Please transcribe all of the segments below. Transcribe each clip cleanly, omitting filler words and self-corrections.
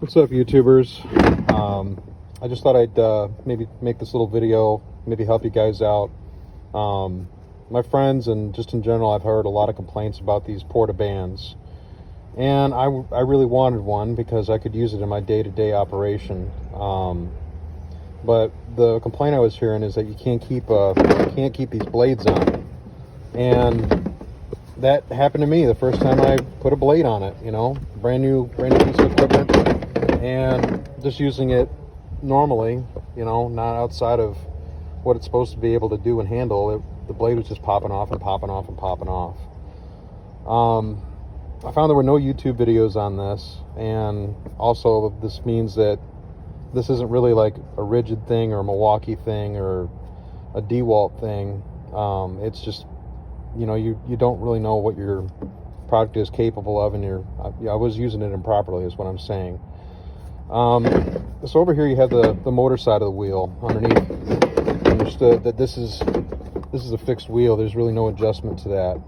What's up, YouTubers? I just thought I'd maybe make this little video, maybe help you guys out. My friends and just in general, I've heard a lot of complaints about these porta bands, and I really wanted one because I could use it in my day-to-day operation. But the complaint I was hearing is that you can't keep these blades on, and that happened to me the first time I put a blade on it. You know, brand new piece of equipment, and just using it normally, you know, not outside of what it's supposed to be able to do and handle. The blade was just popping off and popping off and popping off. I found there were no YouTube videos on this, and also this means that this isn't really like a Ridgid thing or a Milwaukee thing or a DeWalt thing. It's just, you know, you don't really know what your product is capable of, and I was using it improperly is what I'm saying. So over here you have the motor side of the wheel underneath. Understood that this is a fixed wheel. There's really no adjustment to that.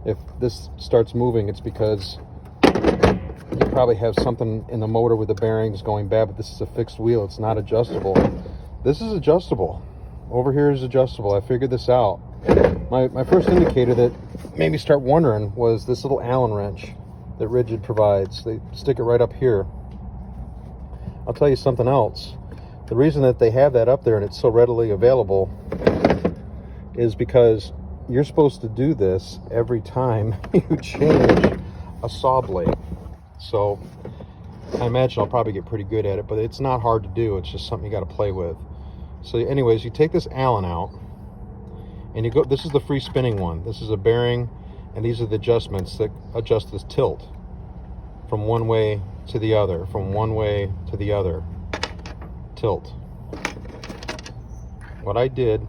If this starts moving, it's because you probably have something in the motor with the bearings going bad, but this is a fixed wheel. It's not adjustable. This is adjustable. Over here is adjustable. I figured this out. My first indicator that made me start wondering was this little Allen wrench that Ridgid provides. They stick it right up here. I'll tell you something else. The reason that they have that up there and it's so readily available is because you're supposed to do this every time you change a saw blade. So I imagine I'll probably get pretty good at it, but it's not hard to do. It's just something you got to play with. So anyways, you take this Allen out and you go, this is the free spinning one. This is a bearing, and these are the adjustments that adjust this tilt from one way to the other, from one way to the other. Tilt. What I did is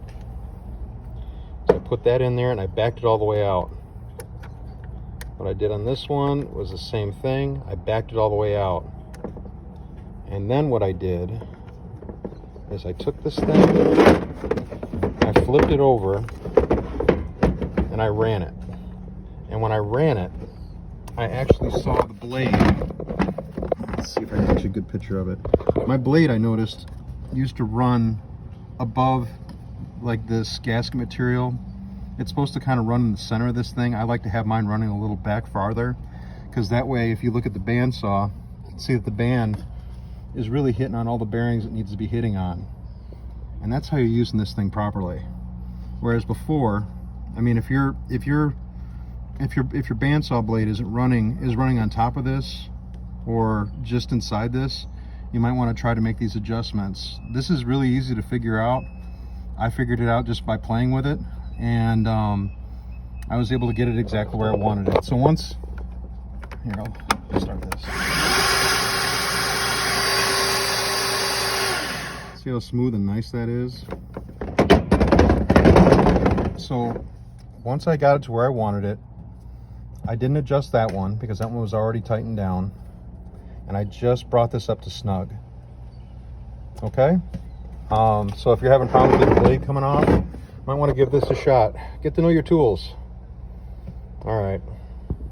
I put that in there and I backed it all the way out. What I did on this one was the same thing. I backed it all the way out. And then what I did is I took this thing, I flipped it over, and I ran it. And when I ran it, I actually saw the blade. Let's see if I can get you a good picture of it. My blade, I noticed, used to run above like this gasket material. It's supposed to kind of run in the center of this thing. I like to have mine running a little back farther, because that way if you look at the bandsaw, you can see that the band is really hitting on all the bearings it needs to be hitting on. And that's how you're using this thing properly. Whereas before, I mean, if your bandsaw blade is running on top of this or just inside this, you might want to try to make these adjustments. This is really easy to figure out. I figured it out just by playing with it, and I was able to get it exactly where I wanted it. So once, here, I'll start this. See how smooth and nice that is? So once I got it to where I wanted it, I didn't adjust that one because that one was already tightened down, and I just brought this up to snug. Okay? So if you're having problems with the blade coming off, you might want to give this a shot. Get to know your tools. All right.